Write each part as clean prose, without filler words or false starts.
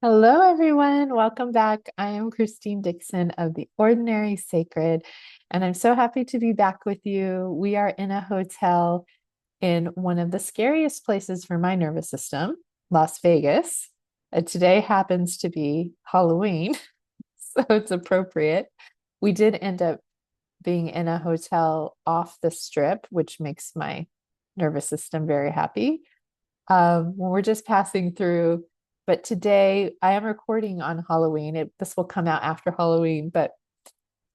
Hello, everyone. Welcome back. I am Christine Dixon of The Ordinary Sacred, and I'm so happy to be back with you. We are in a hotel in one of the scariest places for my nervous system, Las Vegas. Today happens to be Halloween, so it's appropriate. We did end up being in a hotel off the strip, which makes my nervous system very happy. When we're just passing through. But today I am recording on Halloween. This will come out after Halloween, but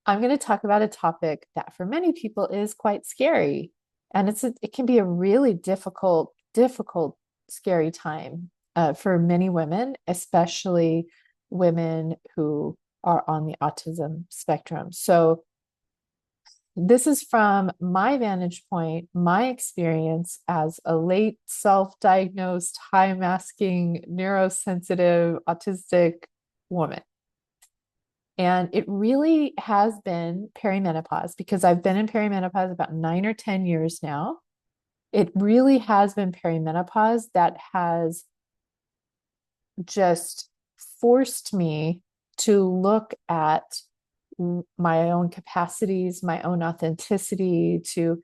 I'm going to talk about a topic that for many people is quite scary. And it can be a really difficult, scary time for many women, especially women who are on the autism spectrum. So this is from my vantage point, my experience as a late self-diagnosed, high masking, neurosensitive, autistic woman. And it really has been perimenopause because I've been in perimenopause about 9 or 10 years now. It really has been perimenopause that has just forced me to look at my own capacities, my own authenticity, to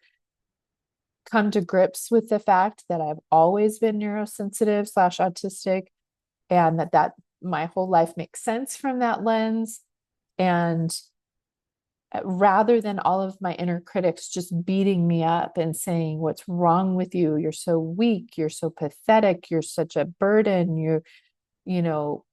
come to grips with the fact that I've always been neurosensitive slash autistic, and that my whole life makes sense from that lens. And rather than all of my inner critics just beating me up and saying, "What's wrong with you? You're so weak. You're so pathetic. You're such a burden. You know,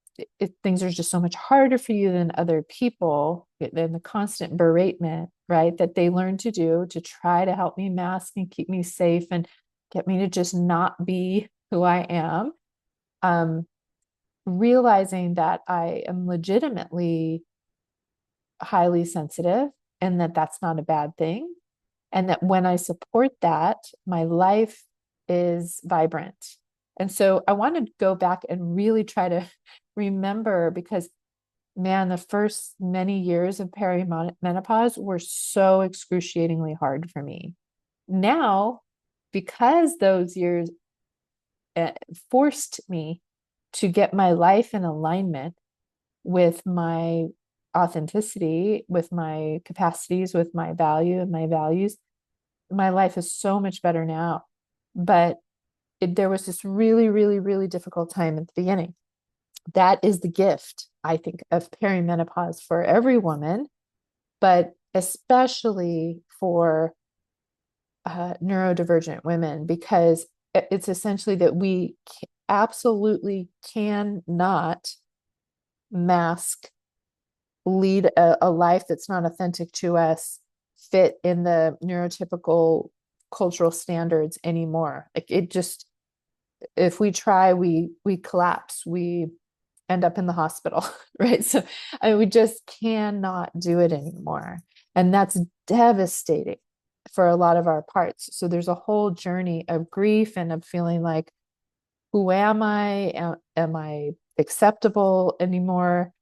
things are just so much harder for you than other people," and the constant beratement, right, that they learn to do to try to help me mask and keep me safe and get me to just not be who I am. Um, Realizing that I am legitimately highly sensitive and that that's not a bad thing. And that when I support that, my life is vibrant. And so I want to go back and really try to remember because, man, the first many years of perimenopause were so excruciatingly hard for me. Now, because those years forced me to get my life in alignment with my authenticity, with my capacities, with my value and my values, my life is so much better now. But there was this really difficult time at the beginning. That is the gift, I think, of perimenopause for every woman, but especially for neurodivergent women, because it's essentially that we absolutely cannot mask, lead a life that's not authentic to us, fit in the neurotypical cultural standards anymore. Like it just, if we try, we collapse, we end up in the hospital, right? So we just cannot do it anymore. And that's devastating for a lot of our parts. So there's a whole journey of grief and of feeling like, who am I? Am I acceptable anymore?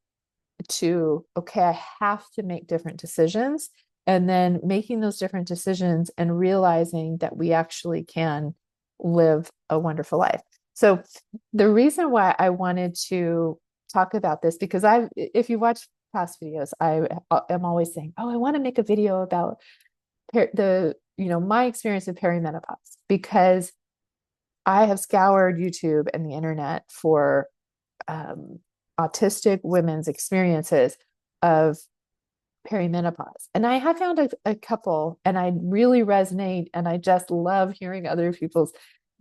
To, okay, I have to make different decisions. And then making those different decisions and realizing that we actually can live a wonderful life. So the reason why I wanted to talk about this, because if you watch past videos, I am always saying, oh, I want to make a video about my experience of perimenopause, because I have scoured YouTube and the internet for um, autistic women's experiences of perimenopause. And I have found a couple, and I really resonate, and I just love hearing other people's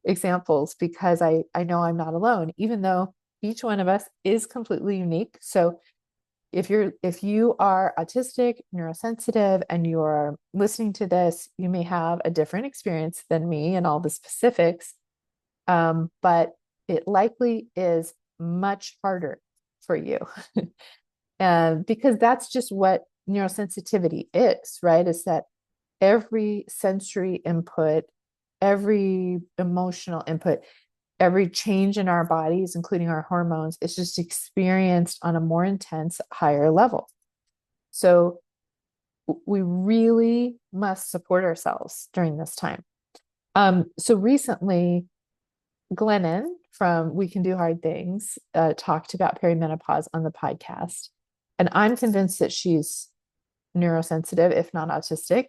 examples because I know I'm not alone, even though each one of us is completely unique. So if you are autistic, neurosensitive, and you're listening to this, you may have a different experience than me and all the specifics. But it likely is much harder for you. Because that's just what neurosensitivity is, right? Is that every sensory input, every emotional input, every change in our bodies, including our hormones, is just experienced on a more intense, higher level. So we really must support ourselves during this time. So recently, Glennon from We Can Do Hard Things talked about perimenopause on the podcast. And I'm convinced that she's neurosensitive, if not autistic.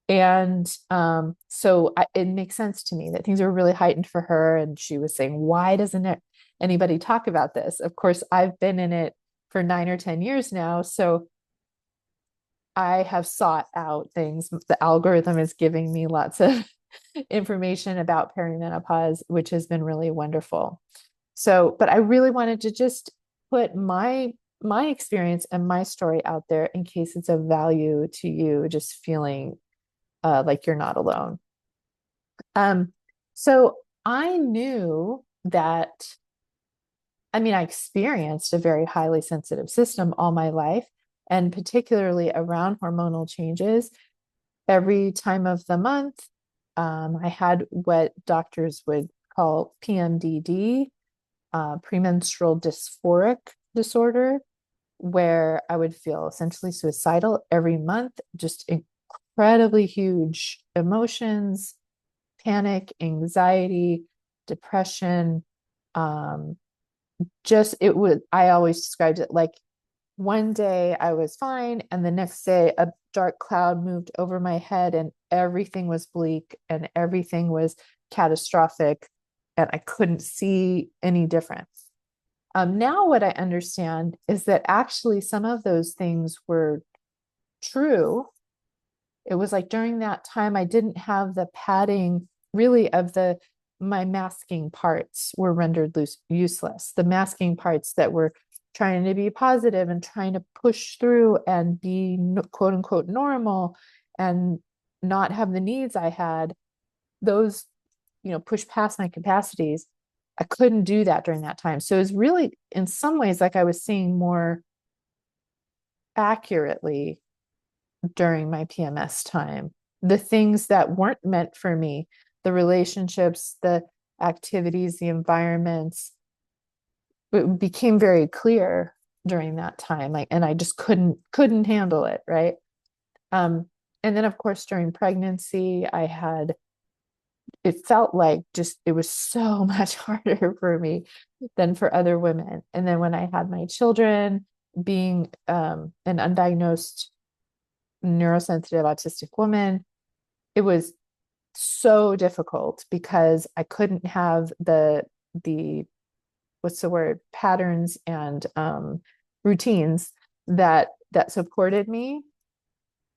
And it makes sense to me that things are really heightened for her. And she was saying, why doesn't anybody talk about this? Of course, I've been in it for 9 or 10 years now. So I have sought out things. The algorithm is giving me lots of information about perimenopause, which has been really wonderful. So, but I really wanted to just put my experience and my story out there in case it's of value to you, just feeling like you're not alone. Um, so I knew that, I mean, I experienced a very highly sensitive system all my life, and particularly around hormonal changes. Every time of the month, I had what doctors would call PMDD, premenstrual dysphoric disorder, where I would feel essentially suicidal every month, just incredibly huge emotions, panic, anxiety, depression. Just it would, I always described it like one day I was fine, and the next day a dark cloud moved over my head, and everything was bleak and everything was catastrophic, and I couldn't see any difference. Now, what I understand is that actually some of those things were true. It was like during that time, I didn't have the padding really of my masking parts were rendered useless. The masking parts that were trying to be positive and trying to push through and be quote unquote normal and not have the needs I had, those, push past my capacities. I couldn't do that during that time. So it was really, in some ways, like I was seeing more accurately during my PMS time. The things that weren't meant for me, the relationships, the activities, the environments, it became very clear during that time. Like, and I just couldn't handle it, right? And then of course during pregnancy, it felt like just it was so much harder for me than for other women. And then when I had my children, being an undiagnosed neurosensitive autistic woman, it was so difficult because I couldn't have the what's the word, patterns and routines that supported me.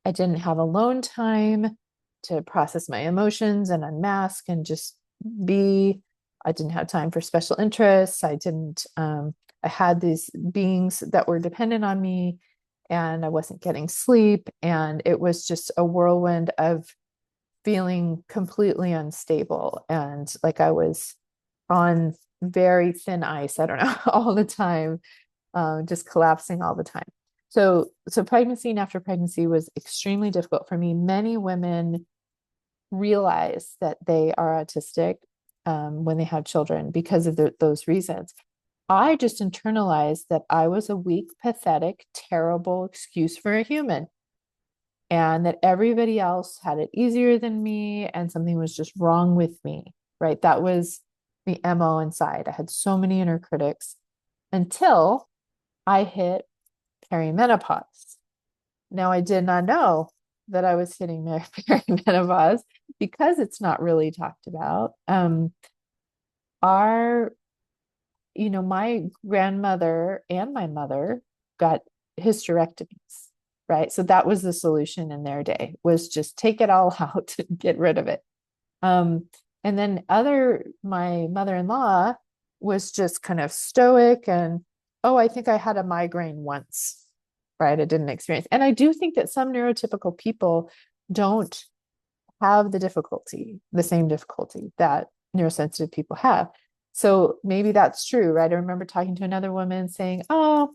I didn't have alone time to process my emotions and unmask and just be. I didn't have time for special interests. I had these beings that were dependent on me, and I wasn't getting sleep. And it was just a whirlwind of feeling completely unstable and like I was on very thin ice. I don't know, all the time, just collapsing all the time. So pregnancy and after pregnancy was extremely difficult for me. Many women realize that they are autistic when they have children because of those reasons. I just internalized that I was a weak, pathetic, terrible excuse for a human, and that everybody else had it easier than me and something was just wrong with me, right? That was the MO inside. I had so many inner critics until I hit perimenopause. Now, I did not know that I was hitting perimenopause because it's not really talked about. Our, my grandmother and my mother got hysterectomies, right? So that was the solution in their day, was just take it all out and get rid of it. And then my mother-in-law was just kind of stoic and, oh, I think I had a migraine once, right? I didn't experience. And I do think that some neurotypical people don't have the same difficulty that neurosensitive people have. So maybe that's true, right? I remember talking to another woman saying, oh,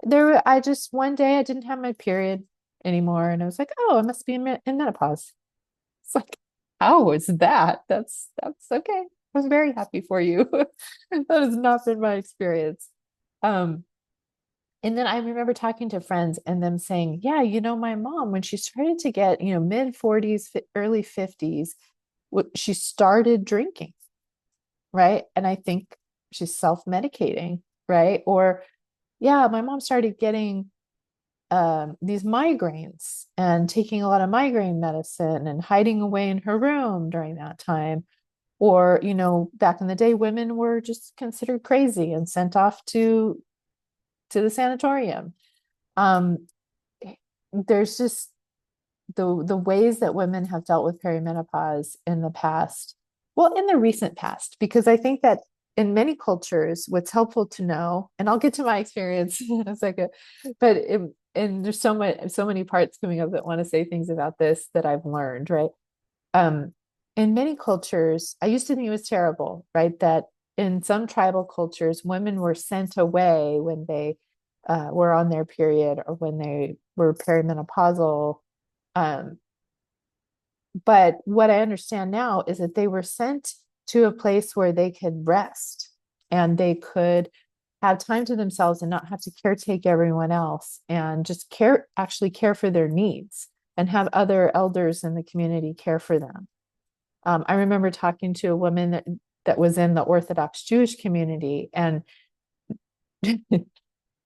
one day I didn't have my period anymore. And I was like, oh, I must be in menopause. It's like, how was that? That's okay. I was very happy for you. That has not been my experience. Um, and then I remember talking to friends and them saying, yeah, my mom, when she started to get, mid 40s, early 50s, she started drinking, right? And I think she's self-medicating, right? Or yeah, my mom started getting these migraines and taking a lot of migraine medicine and hiding away in her room during that time. Or, back in the day, women were just considered crazy and sent off to the sanatorium. Um, there's just the ways that women have dealt with perimenopause in the past, well, in the recent past, because I think that in many cultures, what's helpful to know, and I'll get to my experience in a second, but and there's so many parts coming up that want to say things about this that I've learned, right? Um, in many cultures, I used to think it was terrible, right? That in some tribal cultures, women were sent away when they were on their period or when they were perimenopausal. Um, but what I understand now is that they were sent to a place where they could rest and they could have time to themselves and not have to caretake everyone else and just actually care for their needs and have other elders in the community care for them. I remember talking to a woman that was in the Orthodox Jewish community, and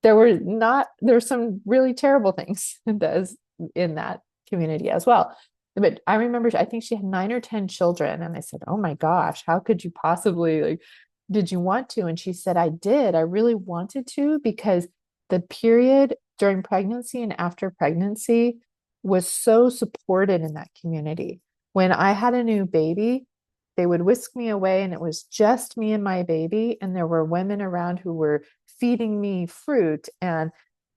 there were some really terrible things in that community as well. But I remember, I think she had 9 or 10 children, and I said, "Oh my gosh, how could you possibly, like, did you want to?" And she said, "I did. I really wanted to because the period during pregnancy and after pregnancy was so supported in that community. When I had a new baby, they would whisk me away, and it was just me and my baby, and there were women around who were feeding me fruit and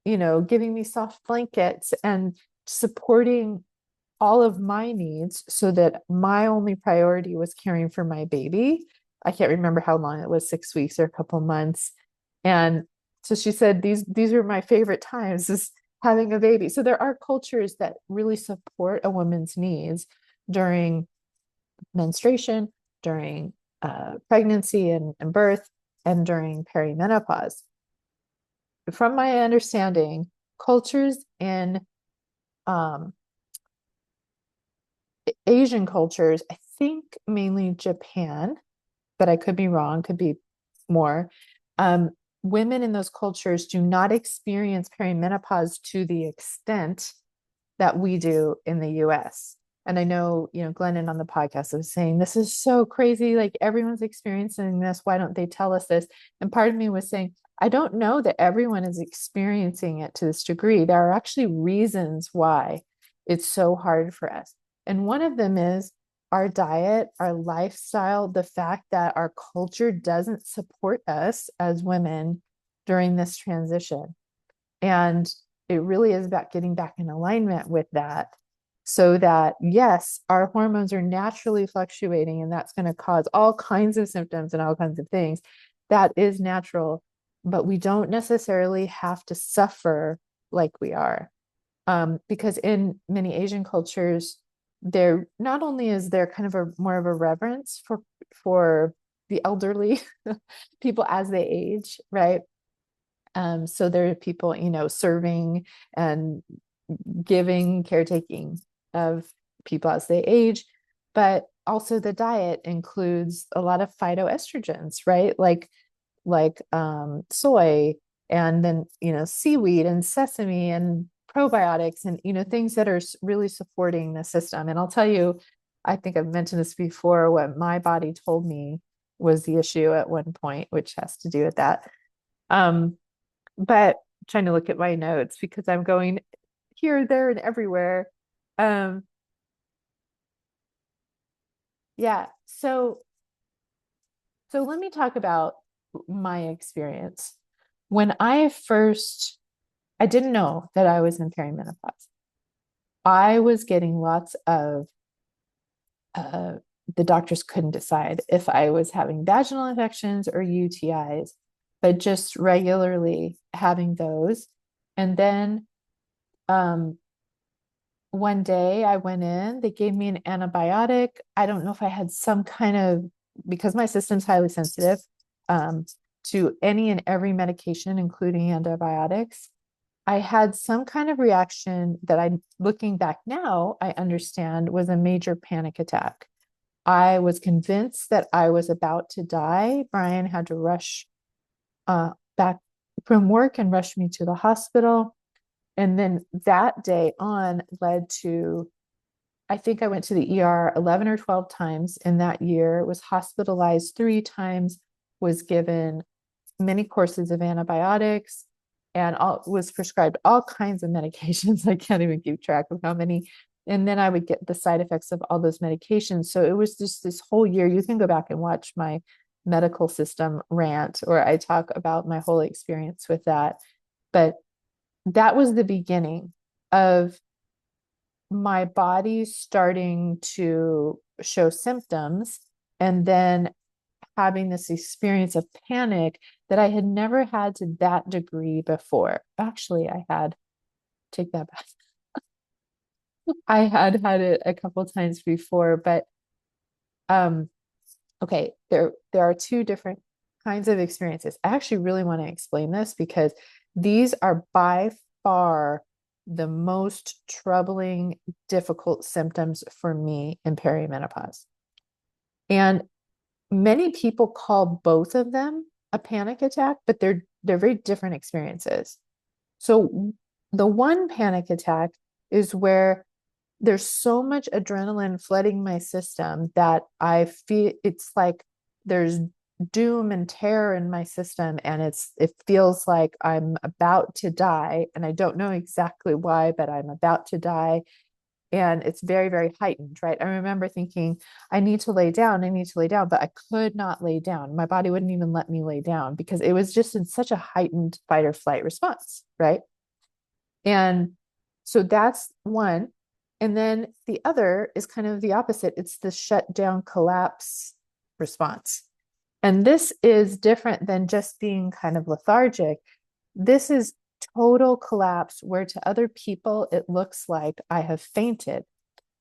giving me soft blankets and supporting all of my needs so that my only priority was caring for my baby. I can't remember how long it was, 6 weeks or a couple months. And so she said these are my favorite times, is having a baby. So there are cultures that really support a woman's needs during menstruation, during pregnancy and birth, and during perimenopause. From my understanding, cultures in um, Asian cultures, I think mainly Japan, but I could be wrong, could be more. Um, Women in those cultures do not experience perimenopause to the extent that we do in the US. And I know, Glennon on the podcast was saying, this is so crazy. Like everyone's experiencing this. Why don't they tell us this? And part of me was saying, I don't know that everyone is experiencing it to this degree. There are actually reasons why it's so hard for us. And one of them is our diet, our lifestyle, the fact that our culture doesn't support us as women during this transition. And it really is about getting back in alignment with that so that, yes, our hormones are naturally fluctuating, and that's going to cause all kinds of symptoms and all kinds of things. That is natural, but we don't necessarily have to suffer like we are. Because in many Asian cultures, there not only is there kind of a more of a reverence for the elderly people as they age, right? So there are people, serving and giving, caretaking of people as they age, but also the diet includes a lot of phytoestrogens, right? Like soy, and then seaweed and sesame and probiotics, and things that are really supporting the system. And I'll tell you, I think I've mentioned this before, what my body told me was the issue at one point, which has to do with that. But trying to look at my notes because I'm going here, there, and everywhere. Um, yeah. So let me talk about my experience. When I didn't know that I was in perimenopause. I was getting lots of, uh, the doctors couldn't decide if I was having vaginal infections or UTIs, but just regularly having those. And then um, one day I went in, they gave me an antibiotic. I don't know if I had some kind of, because my system's highly sensitive um, to any and every medication, including antibiotics. I had some kind of reaction that looking back now, I understand was a major panic attack. I was convinced that I was about to die. Brian had to rush back from work and rush me to the hospital. And then that day on led to, I think I went to the ER 11 or 12 times in that year, was hospitalized 3 times, was given many courses of antibiotics, and was prescribed all kinds of medications. I can't even keep track of how many. And then I would get the side effects of all those medications. So it was just this whole year. You can go back and watch my medical system rant, or I talk about my whole experience with that. But that was the beginning of my body starting to show symptoms, and then having this experience of panic that I had never had to that degree before. Actually, take that back. I had had it a couple times before, but um, okay, there are 2 different kinds of experiences. I actually really want to explain this because these are by far the most troubling, difficult symptoms for me in perimenopause. And many people call both of them a panic attack, but they're very different experiences. So the one panic attack is where there's so much adrenaline flooding my system that I feel it's like there's doom and terror in my system, and it feels like I'm about to die, and I don't know exactly why, but I'm about to die. And it's very, very heightened, right? I remember thinking, I need to lay down, but I could not lay down. My body wouldn't even let me lay down because it was just in such a heightened fight or flight response, right? And so that's one. And then the other is kind of the opposite. It's the shutdown collapse response. And this is different than just being kind of lethargic. This is total collapse where to other people, it looks like I have fainted.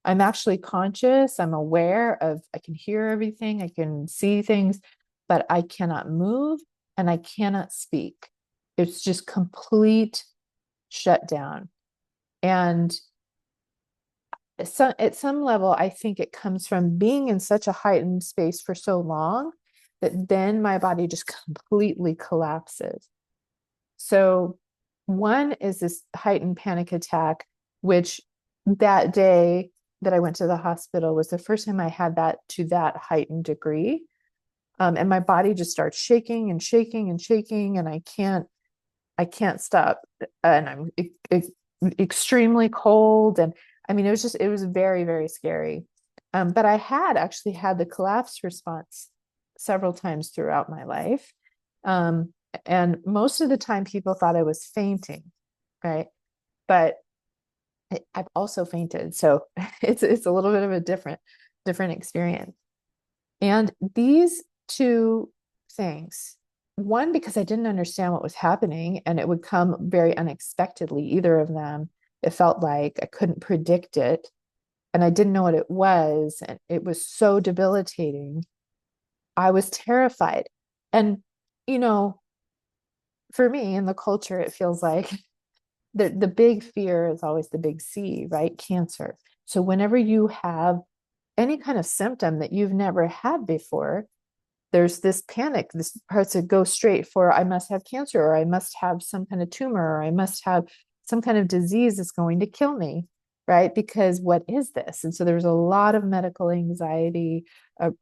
I'm actually conscious. I'm aware of, I can hear everything. I can see things, but I cannot move and I cannot speak. It's just complete shutdown. And so at some level, I think it comes from being in such a heightened space for so long that then my body just completely collapses. So one is this heightened panic attack, which that day that I went to the hospital was the first time I had that to that heightened degree. And my body just starts shaking and shaking and shaking, and I can't stop. And I'm extremely cold. And I mean, it was very, very scary. But I had actually had the collapse response several times throughout my life. Um, and most of the time people thought I was fainting, right? But I've also fainted. So it's a little bit of a different experience. And these 2 things, one, because I didn't understand what was happening and it would come very unexpectedly, either of them, it felt like I couldn't predict it and I didn't know what it was. And it was so debilitating. I was terrified. And, you know, for me in the culture, it feels like the big fear is always the big C, right? Cancer. So whenever you have any kind of symptom that you've never had before, there's this panic, this parts that go straight for I must have cancer, or I must have some kind of tumor, or I must have some kind of disease that's going to kill me, right? Because what is this? And so there's a lot of medical anxiety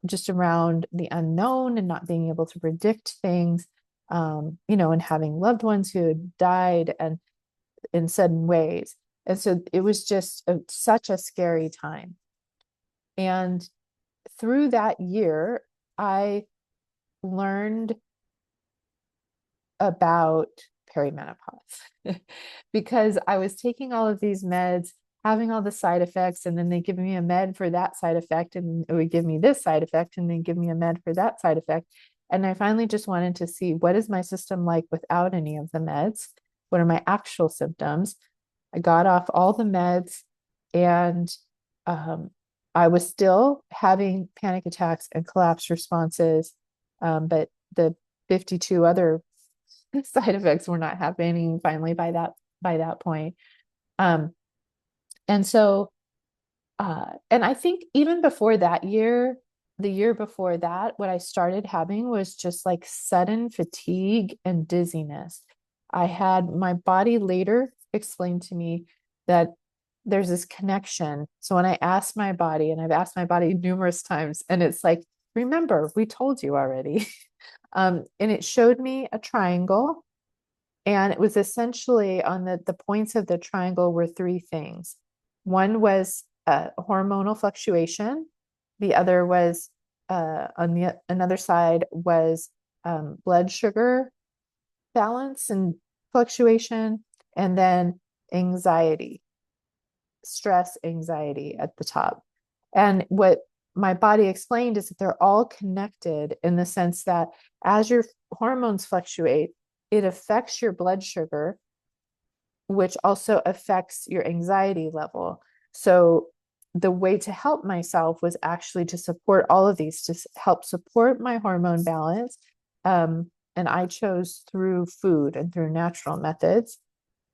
just around the unknown and not being able to predict things, and having loved ones who had died and in sudden ways. And so it was just such a scary time. And through that year, I learned about perimenopause because I was taking all of these meds, having all the side effects, and then they give me a med for that side effect, and it would give me this side effect, and then give me a med for that side effect. And I finally just wanted to see, what is my system like without any of the meds? What are my actual symptoms? I got off all the meds, and I was still having panic attacks and collapse responses, but the 52 other side effects were not happening finally by that point. Um, and so, and I think even before that year, the year before that, what I started having was just like sudden fatigue and dizziness. I had my body later explained to me that there's this connection. So when I asked my body, and I've asked my body numerous times, and it's like, remember, we told you already. And it showed me a triangle, and it was essentially on the points of the triangle were three things. One was hormonal fluctuation. The other was on the another side was blood sugar balance and fluctuation, and then anxiety, stress, anxiety at the top. And what my body explained is that they're all connected in the sense that as your hormones fluctuate, it affects your blood sugar, which also affects your anxiety level. So the way to help myself was actually to support all of these, to help support my hormone balance. And I chose through food and through natural methods.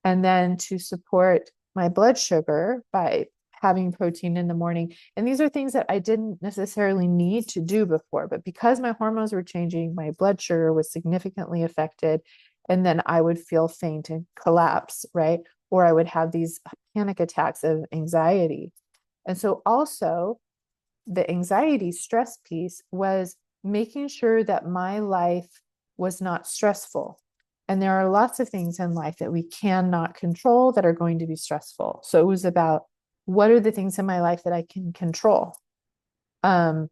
And then to support my blood sugar by having protein in the morning. And these are things that I didn't necessarily need to do before, but because my hormones were changing, my blood sugar was significantly affected. And then I would feel faint and collapse, right? Or I would have these panic attacks of anxiety. And so also the anxiety stress piece was making sure that my life was not stressful. And there are lots of things in life that we cannot control that are going to be stressful. So it was about what are the things in my life that I can control? Um,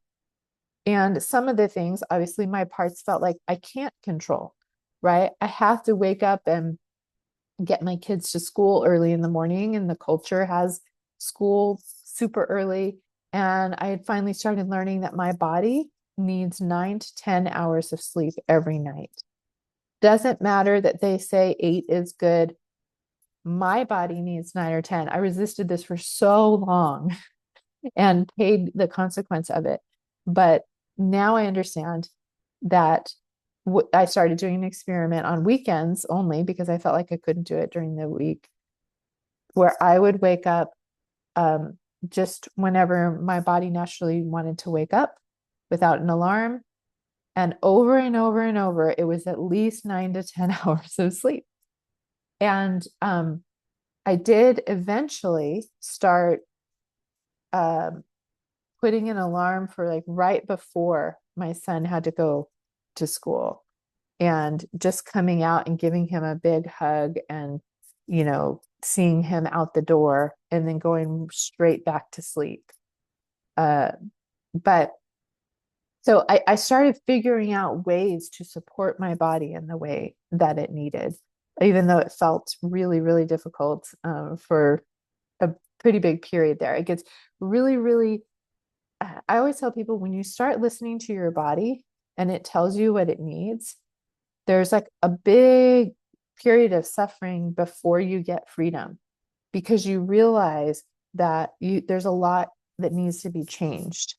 and some of the things, obviously, my parts felt like I can't control, right? I have to wake up and get my kids to school early in the morning, and the culture has school super early. And I had finally started learning that my body needs 9 to 10 hours of sleep every night. Doesn't matter that they say 8 is good. My body needs 9 or 10. I resisted this for so long and paid the consequence of it. But now I understand that I started doing an experiment on weekends only because I felt like I couldn't do it during the week, where I would wake up just whenever my body naturally wanted to wake up without an alarm. And over and over and over, it was at least 9 to 10 hours of sleep. And I did eventually start um, putting an alarm for like right before my son had to go to school, and just coming out and giving him a big hug and, seeing him out the door and then going straight back to sleep. But so I started figuring out ways to support my body in the way that it needed, even though it felt really, really difficult for a pretty big period there. It gets really, really, I always tell people when you start listening to your body and it tells you what it needs, there's like a big period of suffering before you get freedom, because you realize that there's a lot that needs to be changed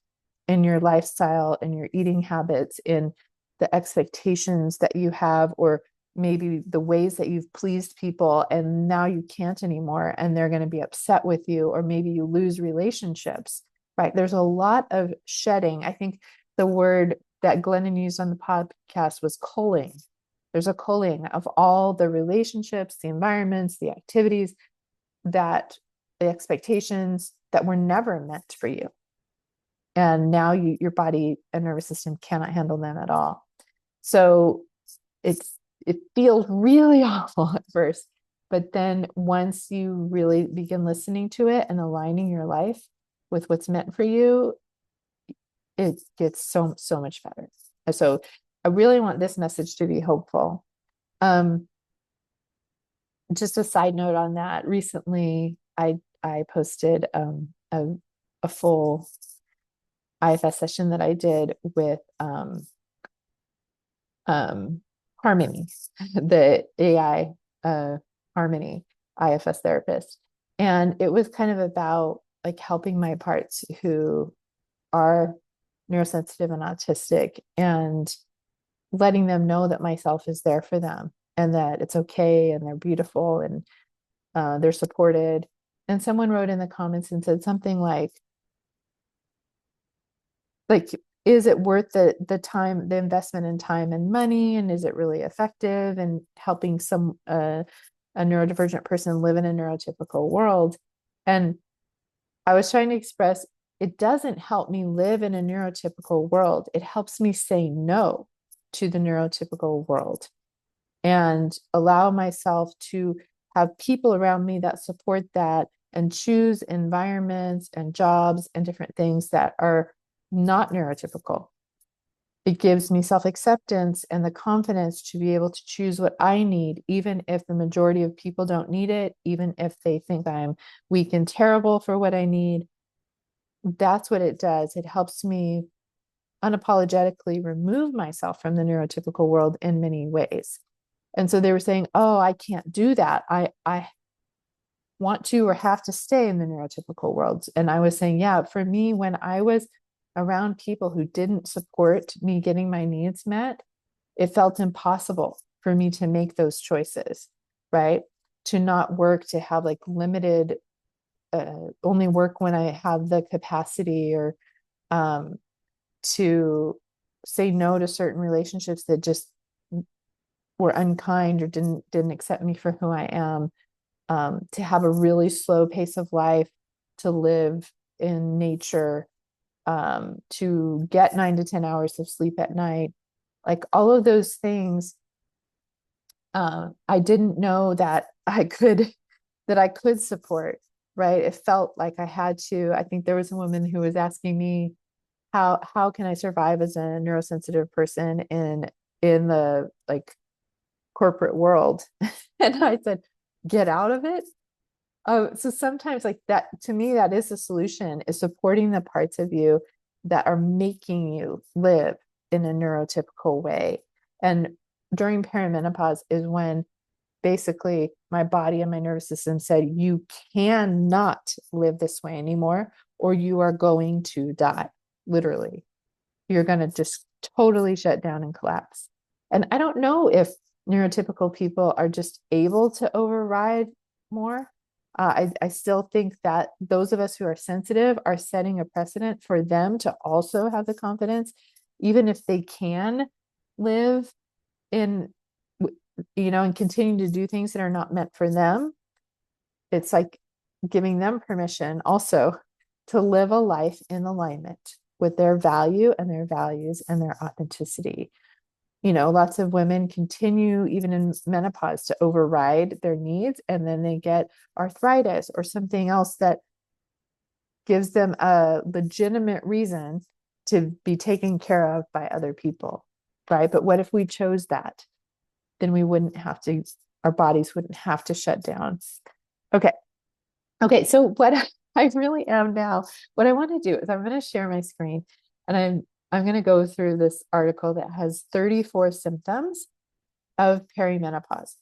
in your lifestyle, in your eating habits, in the expectations that you have, or maybe the ways that you've pleased people and now you can't anymore and they're going to be upset with you, or maybe you lose relationships, right? There's a lot of shedding. I think the word that Glennon used on the podcast was culling. There's a culling of all the relationships, the environments, the activities, that the expectations that were never meant for you. And now your body and nervous system cannot handle them at all. So it feels really awful at first, but then once you really begin listening to it and aligning your life with what's meant for you, it gets so much better. So I really want this message to be hopeful. Just a side note on that, recently I posted a full IFS session that I did with Harmony, the AI Harmony IFS therapist. And it was kind of about like helping my parts who are neurosensitive and autistic, and letting them know that myself is there for them and that it's okay and they're beautiful and they're supported. And someone wrote in the comments and said something like is it worth the time, the investment in time and money, and is it really effective in helping a neurodivergent person live in a neurotypical world? And I was trying to express, it doesn't help me live in a neurotypical world. It helps me say no to the neurotypical world and allow myself to have people around me that support that and choose environments and jobs and different things that are not neurotypical. It gives me self-acceptance and the confidence to be able to choose what I need, even if the majority of people don't need it, even if they think I'm weak and terrible for what I need. That's what it does. It helps me unapologetically remove myself from the neurotypical world in many ways. And so they were saying, oh, I can't do that. I want to or have to stay in the neurotypical world. And I was saying, yeah, for me, when I was around people who didn't support me getting my needs met, it felt impossible for me to make those choices, right? To not work, to have like limited, only work when I have the capacity, or to say no to certain relationships that just were unkind or didn't accept me for who I am, to have a really slow pace of life, to live in nature, to get 9 to 10 hours of sleep at night, like all of those things. I didn't know that I could support, right? It felt like I had to. I think there was a woman who was asking me, how can I survive as a neurosensitive person in the like corporate world? And I said, get out of it. Oh, so sometimes like that, to me, that is the solution, is supporting the parts of you that are making you live in a neurotypical way. And during perimenopause is when basically my body and my nervous system said, you cannot live this way anymore, or you are going to die. Literally, you're going to just totally shut down and collapse. And I don't know if neurotypical people are just able to override more. I still think that those of us who are sensitive are setting a precedent for them to also have the confidence, even if they can live in, and continue to do things that are not meant for them. It's like giving them permission also to live a life in alignment with their value and their values and their authenticity. Lots of women continue, even in menopause, to override their needs, and then they get arthritis or something else that gives them a legitimate reason to be taken care of by other people, right? But what if we chose that? Then we wouldn't have to, our bodies wouldn't have to shut down. Okay. Okay. So what I really am now, what I want to do is I'm going to share my screen, and I'm going to go through this article that has 34 symptoms of perimenopause.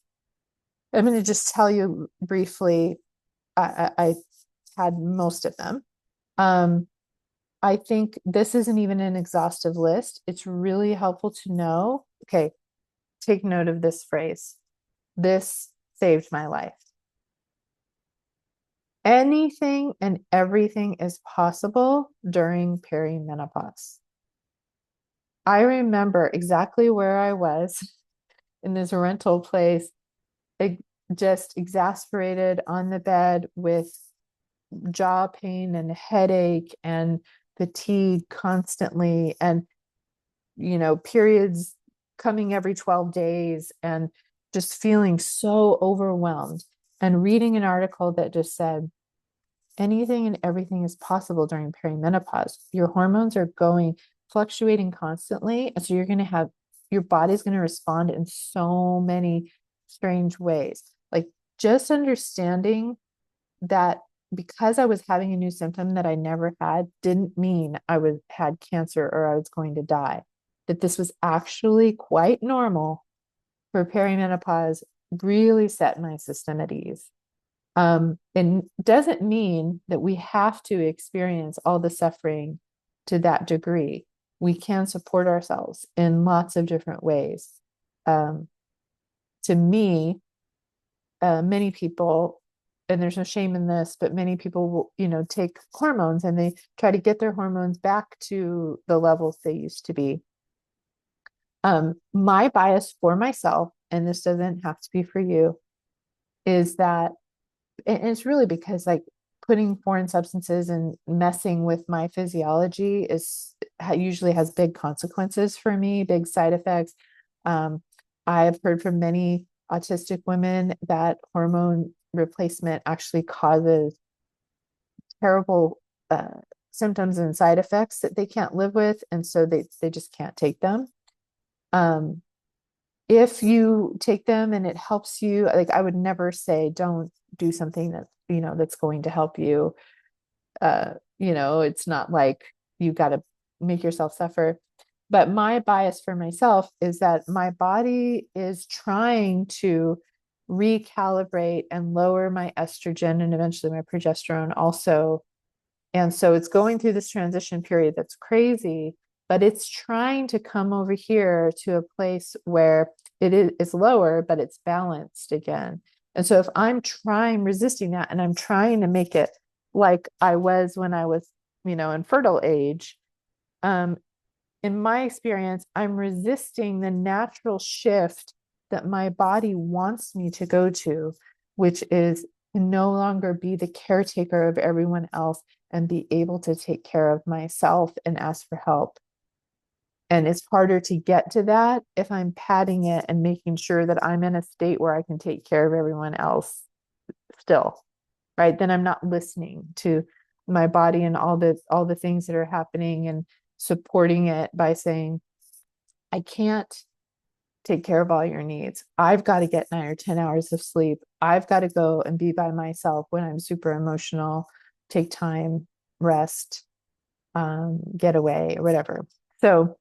I'm going to just tell you briefly. I had most of them. I think this isn't even an exhaustive list. It's really helpful to know. Okay, take note of this phrase. This saved my life. Anything and everything is possible during perimenopause. I remember exactly where I was in this rental place, just exasperated on the bed with jaw pain and headache and fatigue constantly, and periods coming every 12 days, and just feeling so overwhelmed, and reading an article that just said anything and everything is possible during perimenopause. Your hormones are fluctuating constantly, and so your body's going to respond in so many strange ways. Like, just understanding that because I was having a new symptom that I never had didn't mean I had cancer or I was going to die. That this was actually quite normal for perimenopause really set my system at ease. It doesn't mean that we have to experience all the suffering to that degree. We can support ourselves in lots of different ways. To me, many people and there's no shame in this, but many people will, take hormones and they try to get their hormones back to the levels they used to be. My bias for myself, and this doesn't have to be for you, is that, and it's really because like putting foreign substances and messing with my physiology usually has big consequences for me, big side effects. I've heard from many autistic women that hormone replacement actually causes terrible symptoms and side effects that they can't live with, and so they just can't take them. If you take them and it helps you, like I would never say don't do something that that's going to help you. It's not like you got to make yourself suffer. But my bias for myself is that my body is trying to recalibrate and lower my estrogen and eventually my progesterone also. And so it's going through this transition period that's crazy, but it's trying to come over here to a place where it's lower, but it's balanced again. And so if I'm resisting that, and I'm trying to make it like I was when I was, in fertile age, in my experience, I'm resisting the natural shift that my body wants me to go to, which is to no longer be the caretaker of everyone else and be able to take care of myself and ask for help. And it's harder to get to that if I'm padding it and making sure that I'm in a state where I can take care of everyone else still, right? Then I'm not listening to my body and all the things that are happening and supporting it by saying, I can't take care of all your needs. I've got to get 9 or 10 hours of sleep. I've got to go and be by myself when I'm super emotional, take time, rest, get away, or whatever. So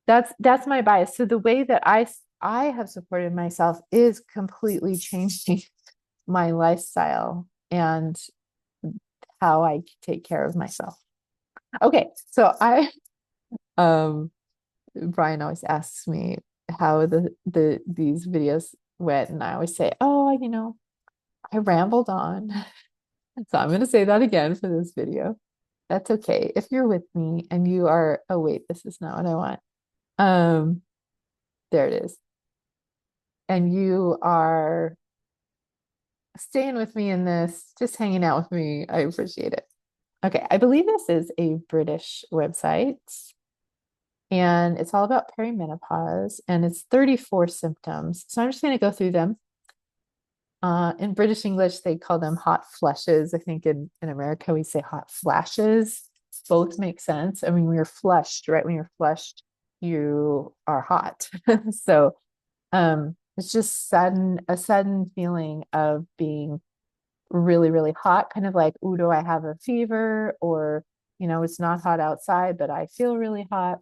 that's my bias. So the way that I have supported myself is completely changing my lifestyle and how I take care of myself. Okay, so Brian always asks me how these videos went, and I always say, oh, I rambled on. So I'm going to say that again for this video. That's okay. If you're with me and you are, oh wait, this is not what I want. There it is. And you are staying with me in this, just hanging out with me. I appreciate it. Okay, I believe this is a British website, and it's all about perimenopause, and it's 34 symptoms. So I'm just going to go through them. In British English, they call them hot flushes. I think in America, we say hot flashes. Both make sense. I mean, when you're flushed, right? When you're flushed, you are hot. So it's just a sudden feeling of being really, really hot, kind of like, ooh, do I have a fever? Or, it's not hot outside, but I feel really hot.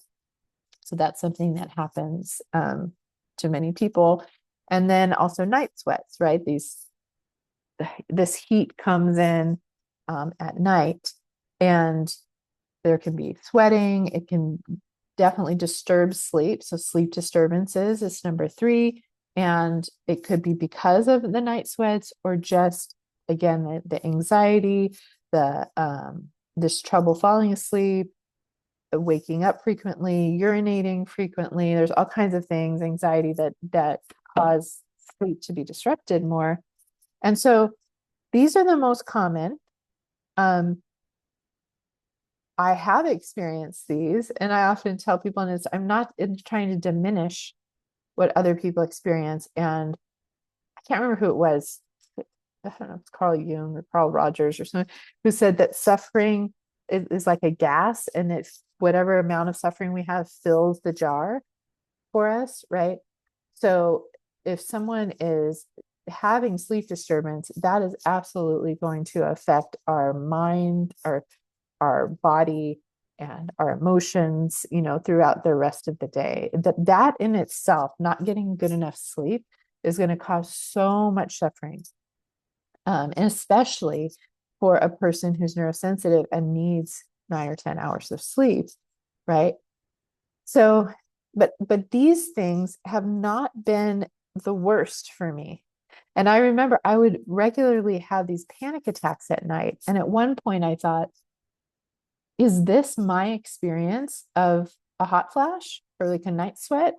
So that's something that happens to many people. And then also night sweats, right? This heat comes in at night, and there can be sweating. It can definitely disturb sleep. So sleep disturbances is number 3. And it could be because of the night sweats, or just, again, the anxiety, this trouble falling asleep, waking up frequently, urinating frequently. There's all kinds of things, anxiety that cause sleep to be disrupted more. And so these are the most common. I have experienced these, and I often tell people, and I'm not trying to diminish what other people experience. And I can't remember who it was. I don't know if it's Carl Jung or Carl Rogers or something, who said that suffering is like a gas, and it's whatever amount of suffering we have fills the jar for us, right? So if someone is having sleep disturbance, that is absolutely going to affect our mind, our body, and our emotions, throughout the rest of the day. That in itself, not getting good enough sleep, is going to cause so much suffering. And especially for a person who's neurosensitive and needs 9 or 10 hours of sleep, right? So, but these things have not been the worst for me. And I remember I would regularly have these panic attacks at night. And at one point I thought, is this my experience of a hot flash or like a night sweat?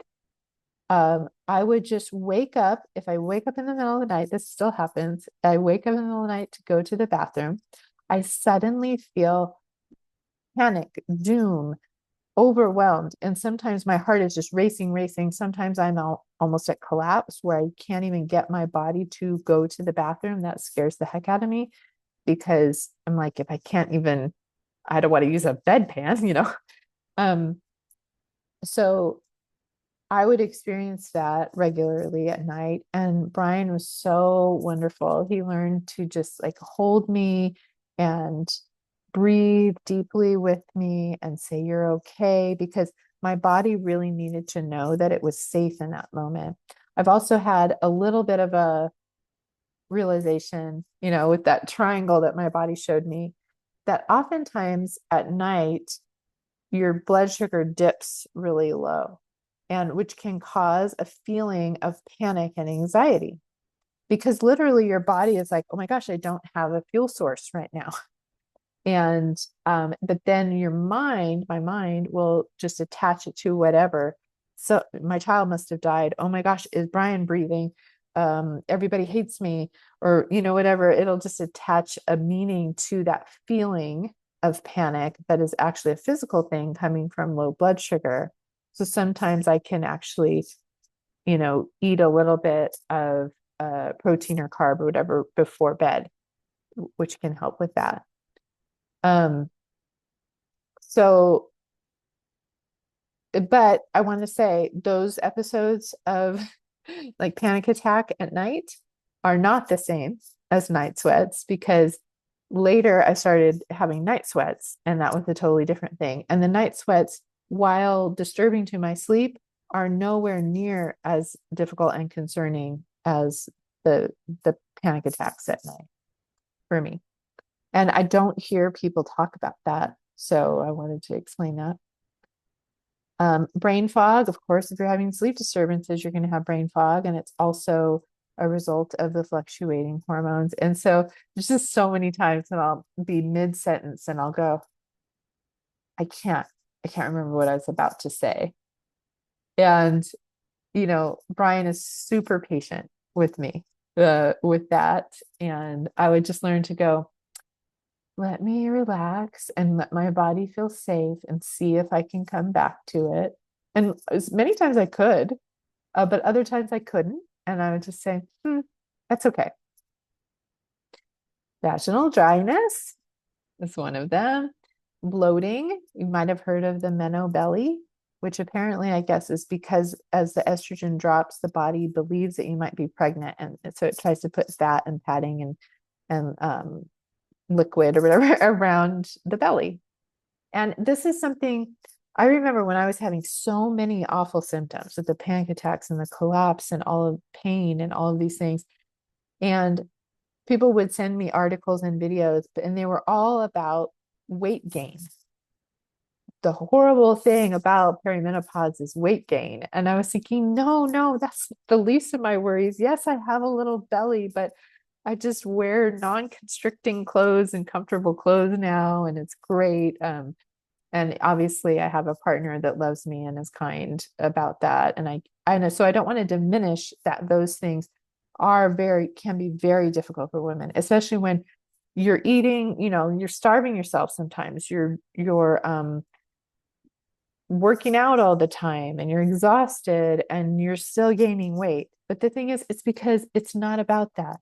I would just wake up. If I wake up in the middle of the night, this still happens. I wake up in the middle of the night to go to the bathroom. I suddenly feel panic, doom, overwhelmed. And sometimes my heart is just racing, racing. Sometimes I'm almost at collapse where I can't even get my body to go to the bathroom. That scares the heck out of me because I'm like, if I can't even, I don't want to use a bedpan, you know? Um, so I would experience that regularly at night. And Brian was so wonderful. He learned to just like hold me and breathe deeply with me and say, "You're okay," because my body really needed to know that it was safe in that moment. I've also had a little bit of a realization, with that triangle that my body showed me, that oftentimes at night, your blood sugar dips really low, and which can cause a feeling of panic and anxiety because literally your body is like, oh my gosh, I don't have a fuel source right now. And but then my mind will just attach it to whatever. So my child must have died. Oh my gosh, is Brian breathing? Everybody hates me, or whatever. It'll just attach a meaning to that feeling of panic that is actually a physical thing coming from low blood sugar. So sometimes I can actually, eat a little bit of protein or carb or whatever before bed, which can help with that. Um, so, but I want to say those episodes of like panic attack at night are not the same as night sweats because later I started having night sweats and that was a totally different thing. And the night sweats, while disturbing to my sleep, are nowhere near as difficult and concerning as the panic attacks at night for me. And I don't hear people talk about that. So I wanted to explain that. Brain fog, of course, if you're having sleep disturbances, you're going to have brain fog, and it's also a result of the fluctuating hormones. And so there's just so many times that I'll be mid-sentence and I'll go, I can't, I can't remember what I was about to say. And, Brian is super patient with me, with that. And I would just learn to go, let me relax and let my body feel safe and see if I can come back to it. And as many times I could, but other times I couldn't. And I would just say, that's okay. Vaginal dryness is one of them. Bloating, you might have heard of the belly, which apparently I guess is because as the estrogen drops, the body believes that you might be pregnant. And so it tries to put fat and padding and liquid or whatever around the belly. And this is something I remember when I was having so many awful symptoms with the panic attacks and the collapse and all of pain and all of these things. And people would send me articles and videos, and they were all about weight gain. The horrible thing about perimenopause is weight gain. And I was thinking, no, no, that's the least of my worries. Yes, I have a little belly, but I just wear non-constricting clothes and comfortable clothes now, and it's great. And obviously, I have a partner that loves me and is kind about that. And I know, so I don't want to diminish that those things can be very difficult for women, especially when you're eating, you're starving yourself sometimes. You're working out all the time and you're exhausted and you're still gaining weight. But the thing is, it's because it's not about that.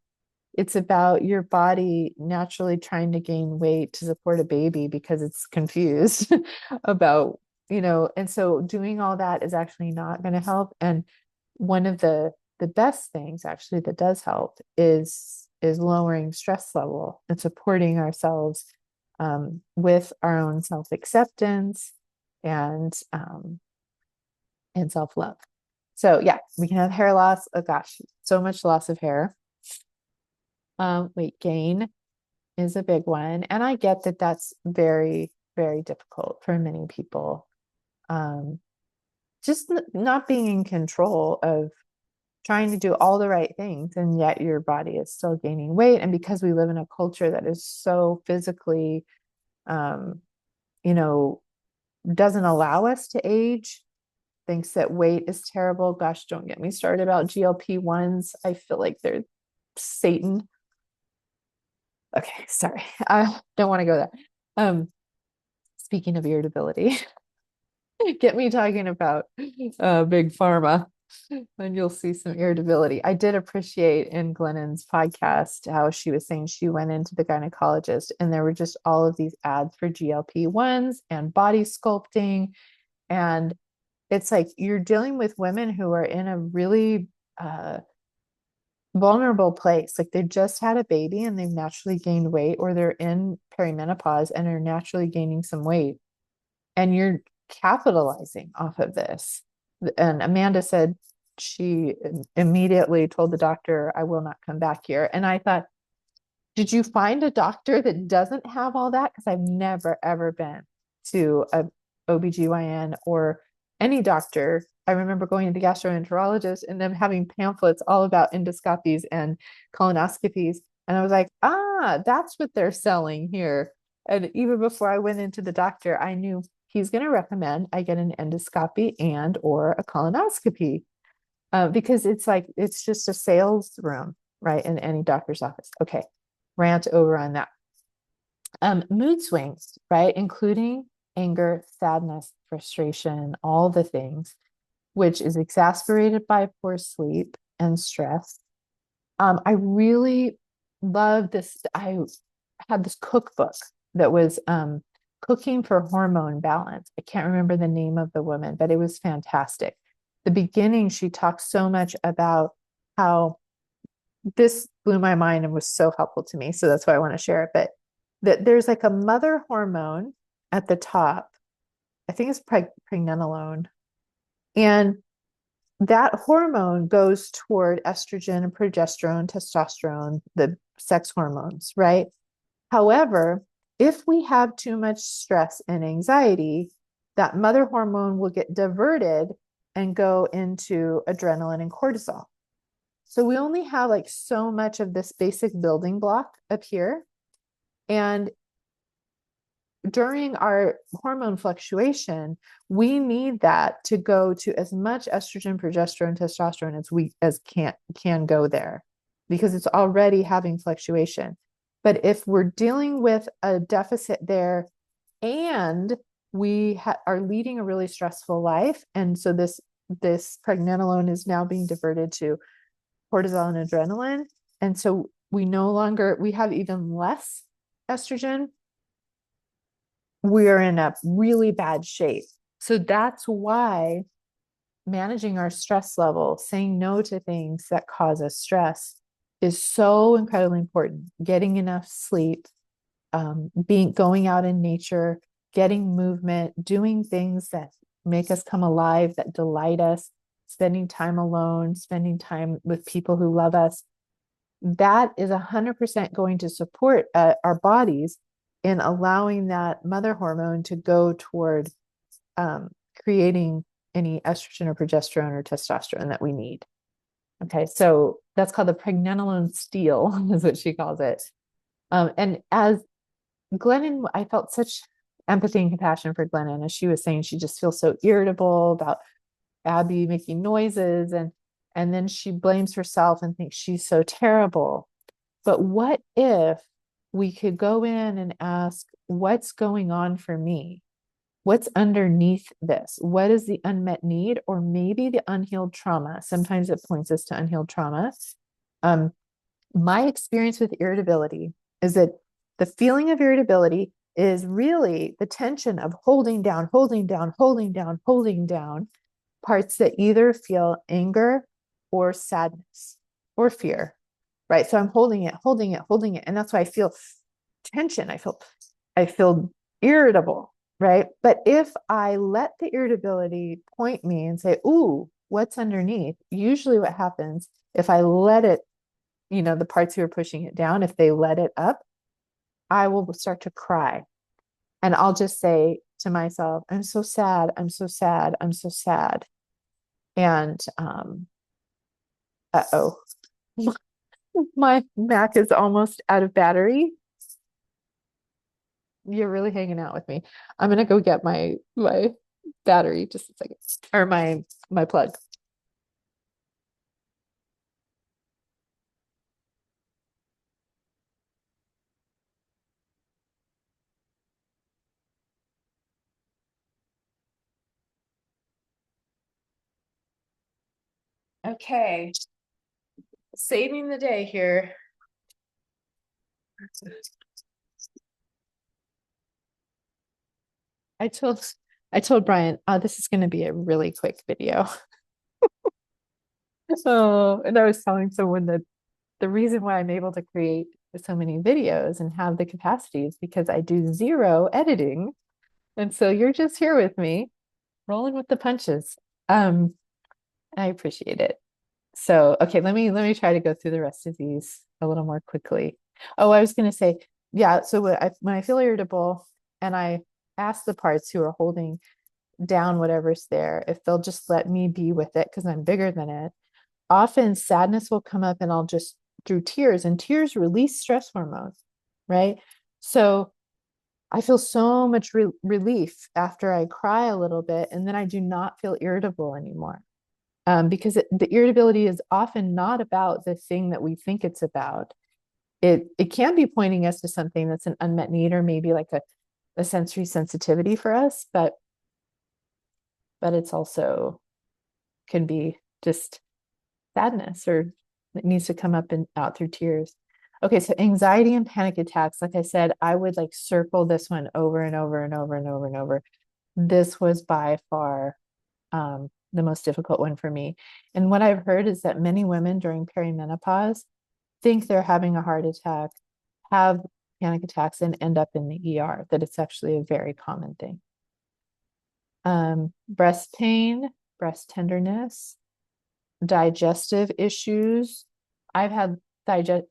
It's about your body naturally trying to gain weight to support a baby because it's confused about, and so doing all that is actually not going to help. And one of the best things actually that does help is lowering stress level and supporting ourselves with our own self-acceptance and and self-love. So yeah, we can have hair loss. Oh gosh, so much loss of hair. Weight gain is a big one. And I get that that's very, very difficult for many people. Just not being in control of trying to do all the right things, and yet your body is still gaining weight. And because we live in a culture that is so physically, um, you know, doesn't allow us to age, thinks that weight is terrible. Gosh, don't get me started about GLP-1s. I feel like they're Satan. Okay, sorry. I don't want to go there. Speaking of irritability, get me talking about big pharma, and you'll see some irritability. I did appreciate in Glennon's podcast how she was saying she went into the gynecologist and there were just all of these ads for GLP-1s and body sculpting. And it's like you're dealing with women who are in a really vulnerable place. Like they've just had a baby and they've naturally gained weight, or they're in perimenopause and are naturally gaining some weight. And you're capitalizing off of this. And Amanda said she immediately told the doctor, I will not come back here. And I thought, did you find a doctor that doesn't have all that? Because I've never, ever been to a OBGYN or any doctor. I remember going to the gastroenterologist and them having pamphlets all about endoscopies and colonoscopies. And I was like, that's what they're selling here. And even before I went into the doctor, I knew he's going to recommend I get an endoscopy and or a colonoscopy, because it's like, it's just a sales room, right? In any doctor's office. Okay. Rant over on that. Mood swings, right? Including anger, sadness, frustration, all the things, which is exacerbated by poor sleep and stress. I really love this. I had this cookbook that was cooking for hormone balance. I can't remember the name of the woman, but it was fantastic. The beginning, she talked so much about how this blew my mind and was so helpful to me. So that's why I want to share it. But that there's like a mother hormone at the top. I think it's pregnenolone. And that hormone goes toward estrogen and progesterone, testosterone, the sex hormones, right? However, if we have too much stress and anxiety, that mother hormone will get diverted and go into adrenaline and cortisol. So we only have like so much of this basic building block up here. And during our hormone fluctuation, we need that to go to as much estrogen, progesterone, testosterone as we as can go there, because it's already having fluctuation. But if we're dealing with a deficit there and we are leading a really stressful life, and so this pregnenolone is now being diverted to cortisol and adrenaline, and so we have even less estrogen, we're in a really bad shape. So that's why managing our stress level, saying no to things that cause us stress, is so incredibly important. Getting enough sleep, going out in nature, getting movement, doing things that make us come alive, that delight us, spending time alone, spending time with people who love us. That is 100% going to support our bodies in allowing that mother hormone to go toward creating any estrogen or progesterone or testosterone that we need. Okay, so that's called the pregnenolone steal, is what she calls it. And as Glennon, I felt such empathy and compassion for Glennon, as she was saying, she just feels so irritable about Abby making noises, and then she blames herself and thinks she's so terrible. But what if we could go in and ask, what's going on for me? What's underneath this? What is the unmet need, or maybe the unhealed trauma? Sometimes it points us to unhealed trauma. My experience with irritability is that the feeling of irritability is really the tension of holding down, holding down, holding down, holding down parts that either feel anger or sadness or fear, right? So I'm holding it, holding it, holding it. And that's why I feel tension. I feel irritable, right? But if I let the irritability point me and say, ooh, what's underneath? Usually what happens if I let it, the parts who are pushing it down, if they let it up, I will start to cry. And I'll just say to myself, I'm so sad. I'm so sad. I'm so sad. And Uh-oh. My Mac is almost out of battery. You're really hanging out with me. I'm gonna go get my battery just a second. Or my plug. Okay, saving the day here. I told I told Brian, this is gonna be a really quick video. Oh, and I was telling someone that the reason why I'm able to create so many videos and have the capacity is because I do zero editing. And so you're just here with me, rolling with the punches. Um, I appreciate it. So, okay, let me try to go through the rest of these a little more quickly. Oh, I was going to say, yeah, so when I feel irritable and I ask the parts who are holding down whatever's there, if they'll just let me be with it because I'm bigger than it, often sadness will come up and I'll just through tears, and tears release stress hormones, right? So I feel so much relief after I cry a little bit, and then I do not feel irritable anymore. Because the irritability is often not about the thing that we think it's about. It can be pointing us to something that's an unmet need or maybe like a sensory sensitivity for us, but it's also can be just sadness or it needs to come up and out through tears. Okay, so anxiety and panic attacks, like I said, I would like circle this one over and over and over and over and over. This was by far the most difficult one for me. And what I've heard is that many women during perimenopause think they're having a heart attack, have panic attacks, and end up in the ER, that it's actually a very common thing. Breast pain, breast tenderness, digestive issues. I've had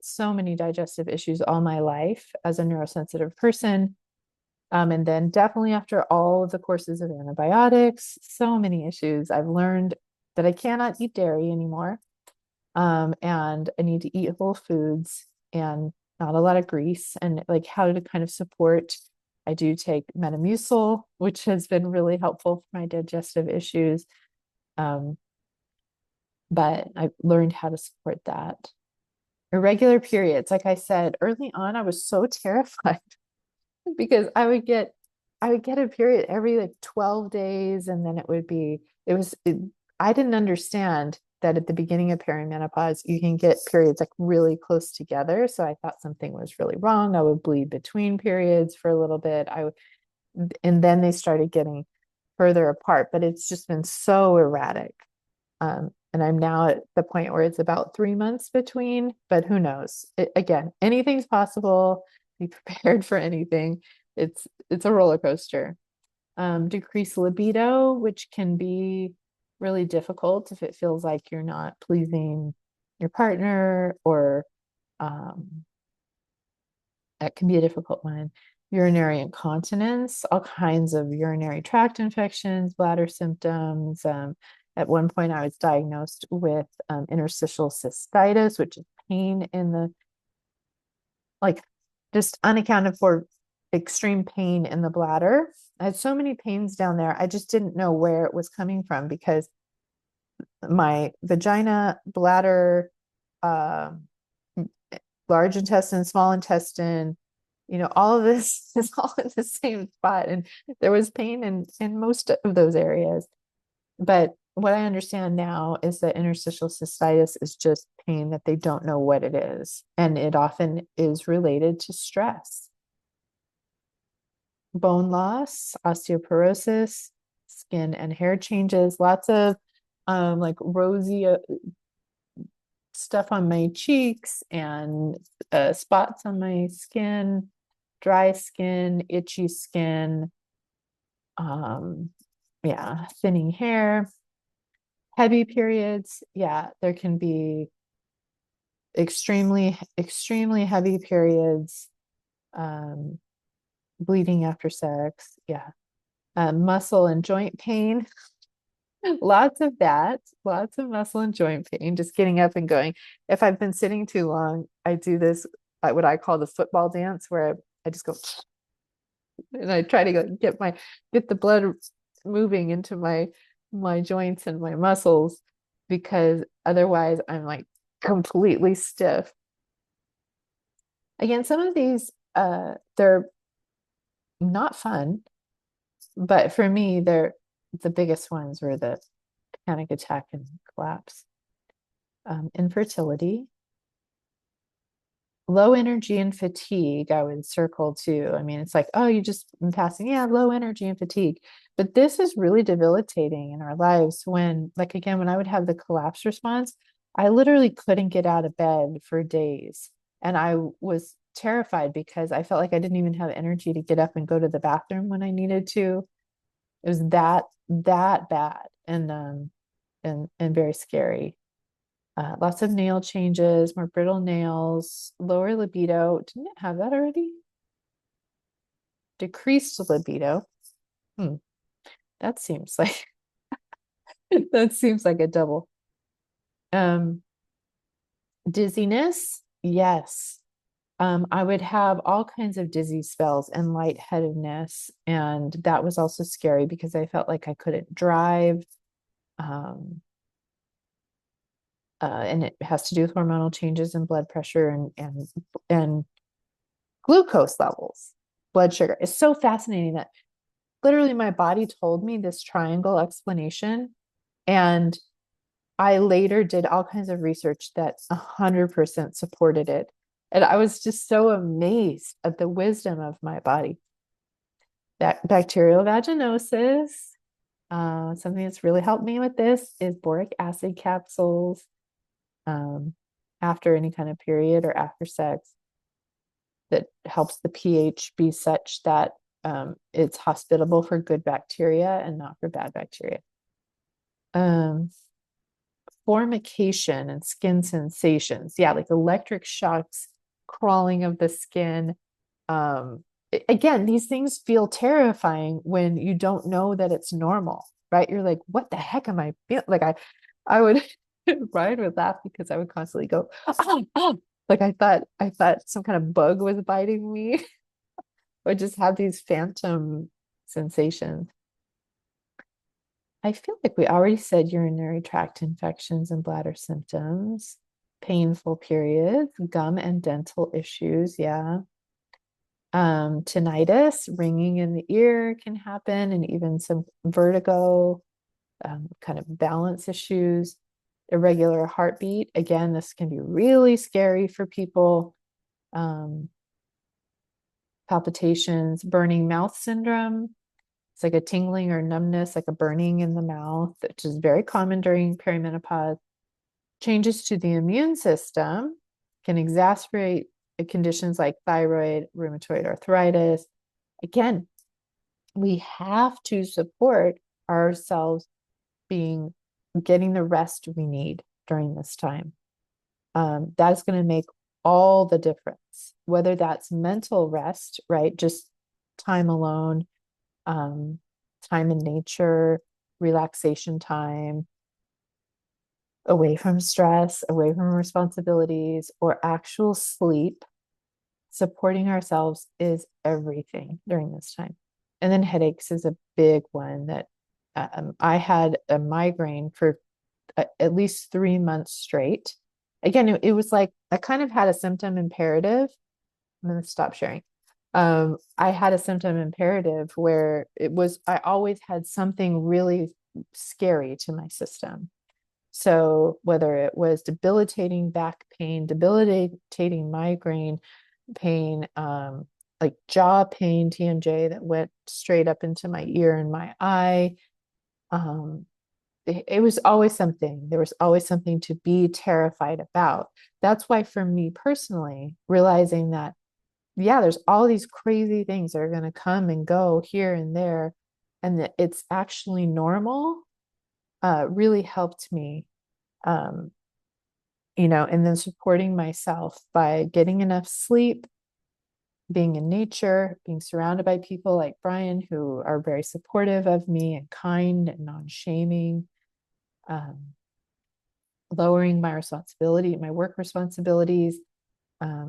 so many digestive issues all my life as a neurosensitive person. And then definitely after all of the courses of antibiotics, so many issues. I've learned that I cannot eat dairy anymore. And I need to eat whole foods and not a lot of grease and like how to kind of support. I do take Metamucil, which has been really helpful for my digestive issues. Um, but I've learned how to support that. Irregular periods, like I said, early on, I was so terrified because I would get a period every like 12 days and then I didn't understand that at the beginning of perimenopause you can get periods like really close together. So I thought something was really wrong. I would bleed between periods for a little bit. And then they started getting further apart, but it's just been so erratic. And I'm now at the point where it's about 3 months between, but who knows? Again, anything's possible. Be prepared for anything. It's a roller coaster. Decreased libido, which can be really difficult if it feels like you're not pleasing your partner, or um, that can be a difficult one. Urinary incontinence, all kinds of urinary tract infections, bladder symptoms. At one point, I was diagnosed with interstitial cystitis, which is pain in the, like, just unaccounted for extreme pain in the bladder. I had so many pains down there. I just didn't know where it was coming from because my vagina, bladder, um, large intestine, small intestine, all of this is all in the same spot. And there was pain in most of those areas. But what I understand now is that interstitial cystitis is just pain that they don't know what it is. And it often is related to stress. Bone loss, osteoporosis, skin and hair changes, lots of like rosy stuff on my cheeks and spots on my skin, dry skin, itchy skin, um, yeah, thinning hair, heavy periods. Yeah, there can be extremely heavy periods, um, bleeding after sex. Yeah, muscle and joint pain. Lots of that, lots of muscle and joint pain, just getting up and going. If I've been sitting too long, I do this, what I call the football dance, where I just go and I try to get the blood moving into my joints and my muscles, because otherwise I'm like completely stiff. Again, some of these they're not fun, but for me, they're the biggest ones were the panic attack and collapse. Infertility, low energy and fatigue, I would circle too. I mean, it's like, oh, you just in passing, yeah, low energy and fatigue. But this is really debilitating in our lives when, like, again, when I would have the collapse response, I literally couldn't get out of bed for days. And I was terrified because I felt like I didn't even have energy to get up and go to the bathroom when I needed to. It was that bad and very scary. Lots of nail changes, more brittle nails, lower libido. Didn't it have that already? Decreased libido. Hmm. That seems like that seems like a double. Um, Dizziness, yes. I would have all kinds of dizzy spells and lightheadedness, and that was also scary because I felt like I couldn't drive. Um, and it has to do with hormonal changes in blood pressure and glucose levels, blood sugar. It's so fascinating that literally my body told me this triangle explanation. And I later did all kinds of research that 100% supported it. And I was just so amazed at the wisdom of my body. That bacterial vaginosis, something that's really helped me with this is boric acid capsules um, after any kind of period or after sex, that helps the pH be such that it's hospitable for good bacteria and not for bad bacteria. Um, Formication and skin sensations. Yeah, like electric shocks, crawling of the skin. Again, these things feel terrifying when you don't know that it's normal, right? You're like, what the heck am I feeling? Like I would, Brian would laugh because I would constantly go, oh, oh. Like I thought some kind of bug was biting me. Or just have these phantom sensations. I feel like we already said urinary tract infections and bladder symptoms, painful periods, gum and dental issues. Yeah. Tinnitus, ringing in the ear can happen, and even some vertigo, kind of balance issues, irregular heartbeat. Again, this can be really scary for people. Um, Palpitations, burning mouth syndrome. It's like a tingling or numbness, like a burning in the mouth, which is very common during perimenopause. Changes to the immune system can exacerbate conditions like thyroid, rheumatoid arthritis. Again, we have to support ourselves getting the rest we need during this time. That's going to make all the difference, whether that's mental rest, right? Just time alone, um, time in nature, relaxation time, away from stress, away from responsibilities, or actual sleep. Supporting ourselves is everything during this time. And then headaches is a big one that I had a migraine for at least 3 months straight. Again, it was like I kind of had a symptom imperative. I'm going to stop sharing. I had a symptom imperative where I always had something really scary to my system. So whether it was debilitating back pain, debilitating migraine pain, like jaw pain, TMJ that went straight up into my ear and my eye, it was always something. There was always something to be terrified about. That's why, for me personally, realizing that, yeah, there's all these crazy things that are going to come and go here and there, and that it's actually normal, really helped me. Um, and then supporting myself by getting enough sleep, being in nature, being surrounded by people like Brian who are very supportive of me and kind and non-shaming. um, lowering my responsibility, my work responsibilities.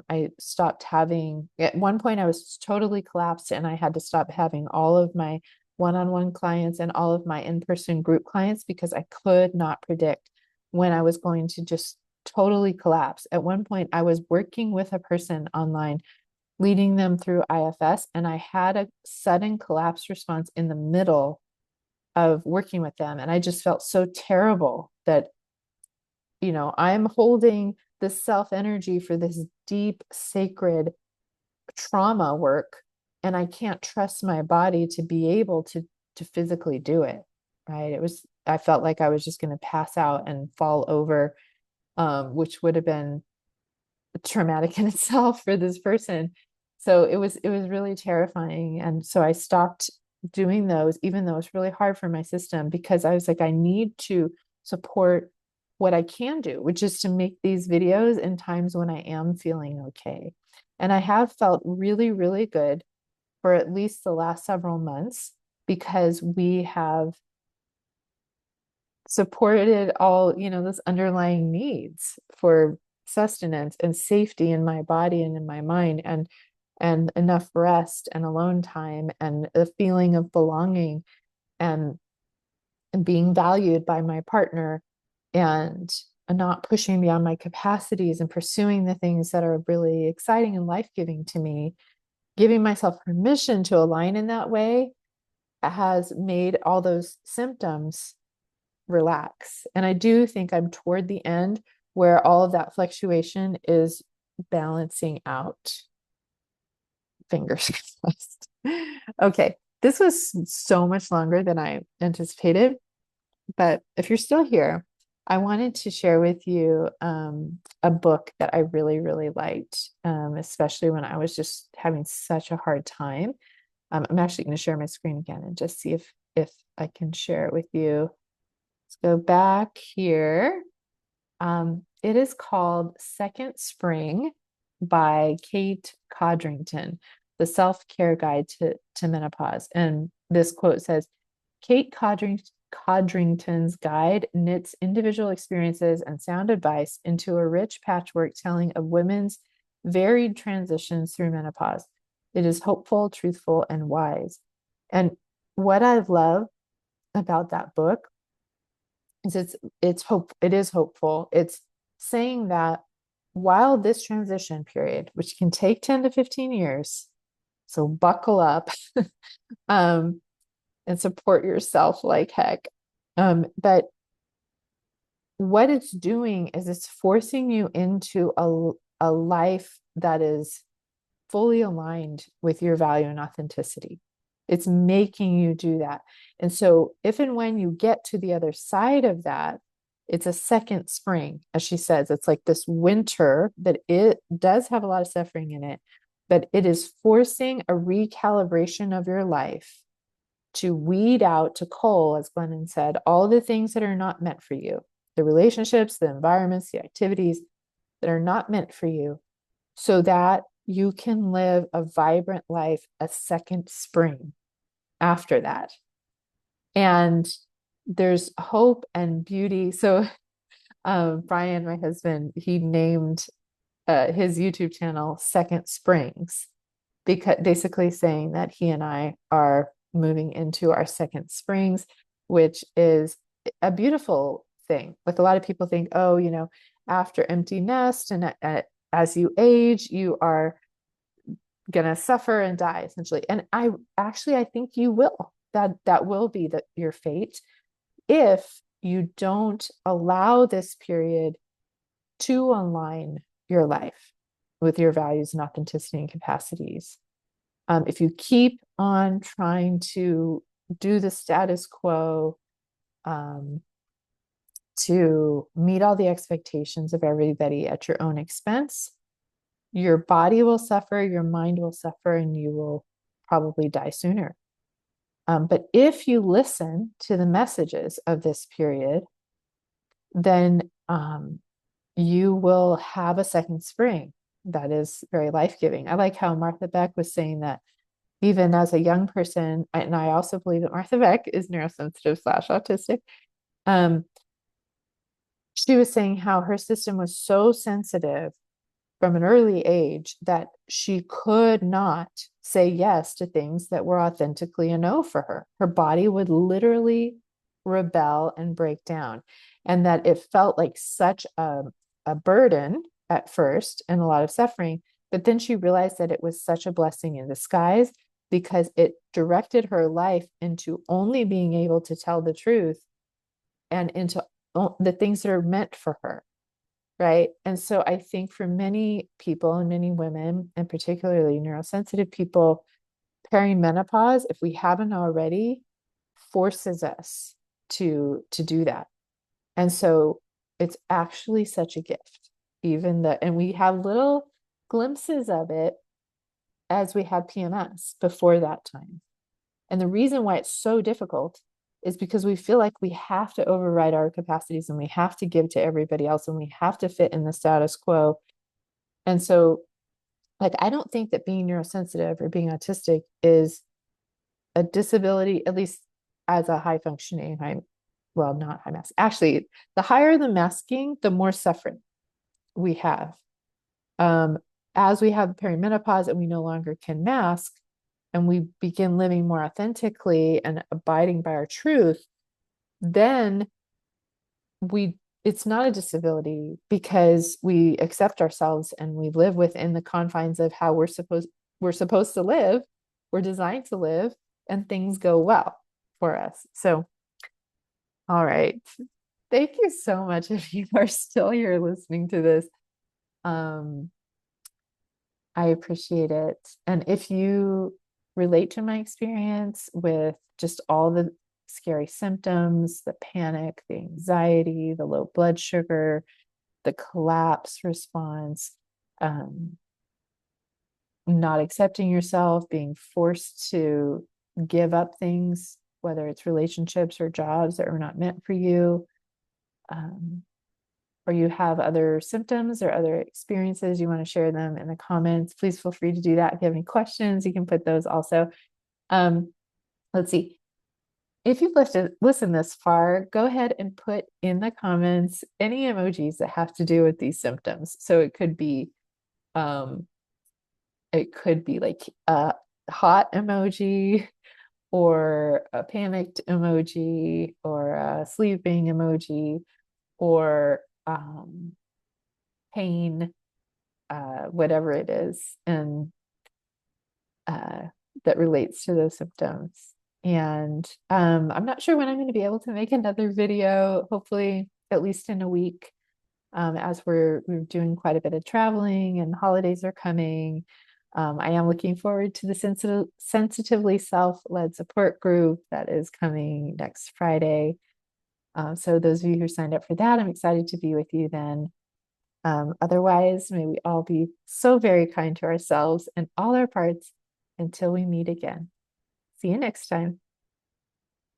I stopped having, at one point, I was totally collapsed and I had to stop having all of my one-on-one clients and all of my in-person group clients because I could not predict when I was going to just totally collapse. At one point, I was working with a person online, leading them through IFS, and I had a sudden collapse response in the middle of working with them. And I just felt so terrible that, I'm holding this self energy for this deep, sacred trauma work, and I can't trust my body to be able to physically do it. Right. I felt like I was just going to pass out and fall over, which would have been traumatic in itself for this person. So it was really terrifying. And so I stopped doing those, even though it's really hard for my system, because I was like, I need to support what I can do, which is to make these videos in times when I am feeling okay. And I have felt really, really good for at least the last several months because we have supported all, those underlying needs for sustenance and safety in my body and in my mind, and enough rest and alone time and a feeling of belonging, and being valued by my partner, and not pushing beyond my capacities and pursuing the things that are really exciting and life-giving to me. Giving myself permission to align in that way has made all those symptoms relax. And I do think I'm toward the end where all of that fluctuation is balancing out. Fingers crossed. Okay, this was so much longer than I anticipated, but if you're still here, I wanted to share with you a book that I really, really liked, especially when I was just having such a hard time. I'm actually going to share my screen again and just see if I can share it with you. Let's go back here. It is called Second Spring by Kate Codrington, the self-care guide to menopause. And this quote says, Kate Codrington's guide knits individual experiences and sound advice into a rich patchwork telling of women's varied transitions through menopause. It is hopeful, truthful, and wise. And what I love about that book is it is hopeful. It's saying that while this transition period, which can take 10 to 15 years, so buckle up, and support yourself like heck. But what it's doing is it's forcing you into a life that is fully aligned with your value and authenticity. It's making you do that. And so if and when you get to the other side of that, it's a second spring, as she says. It's like this winter that it does have a lot of suffering in it, but it is forcing a recalibration of your life to weed out, to cull, as Glennon said, all the things that are not meant for you, the relationships, the environments, the activities that are not meant for you, so that you can live a vibrant life, a second spring after that. And there's hope and beauty. So Brian, my husband, he named his YouTube channel Second Springs, because basically saying that he and I are moving into our second springs, which is a beautiful thing. Like a lot of people think, oh, after empty nest and as you age, you are going to suffer and die essentially. And I think you will. That will be your fate if you don't allow this period to align your life with your values and authenticity and capacities. If you keep on trying to do the status quo, to meet all the expectations of everybody at your own expense, your body will suffer, your mind will suffer, and you will probably die sooner. But if you listen to the messages of this period, then you will have a second spring that is very life-giving. I like how Martha Beck was saying that even as a young person, and I also believe that Martha Beck is neurosensitive / autistic, she was saying how her system was so sensitive from an early age that she could not say yes to things that were authentically a no for her. Her body would literally rebel and break down, and that it felt like such a burden at first and a lot of suffering. But then she realized that it was such a blessing in disguise because it directed her life into only being able to tell the truth and into the things that are meant for her. Right. And so I think for many people and many women, and particularly neurosensitive people, perimenopause, if we haven't already, forces us to do that. And so it's actually such a gift, even that, and we have little glimpses of it as we had PMS before that time. And the reason why it's so difficult is because we feel like we have to override our capacities and we have to give to everybody else and we have to fit in the status quo. And so, like, I don't think that being neurosensitive or being autistic is a disability, at least as a high functioning, well, not high mask. Actually, the higher the masking, the more suffering we have. Um, as we have perimenopause and we no longer can mask, and we begin living more authentically and abiding by our truth, then it's not a disability because we accept ourselves and we live within the confines of how we're supposed to live, we're designed to live, and things go well for us. So, all right. Thank you so much if you are still here listening to this. Um, I appreciate it. And if you relate to my experience with just all the scary symptoms, the panic, the anxiety, the low blood sugar, the collapse response, um, not accepting yourself, being forced to give up things, whether it's relationships or jobs that are not meant for you, um, or you have other symptoms or other experiences, you want to share them in the comments, please feel free to do that. If you have any questions, you can put those also. Um, let's see. If you've listened this far, go ahead and put in the comments any emojis that have to do with these symptoms. So um, it could be like a hot emoji or a panicked emoji or a sleeping emoji or pain, whatever it is, and uh, that relates to those symptoms. And I'm not sure when I'm going to be able to make another video, hopefully at least in a week, as we're doing quite a bit of traveling and holidays are coming. I am looking forward to the sensitively self-led support group that is coming next Friday. So those of you who signed up for that, I'm excited to be with you then. Otherwise, may we all be so very kind to ourselves and all our parts until we meet again. See you next time.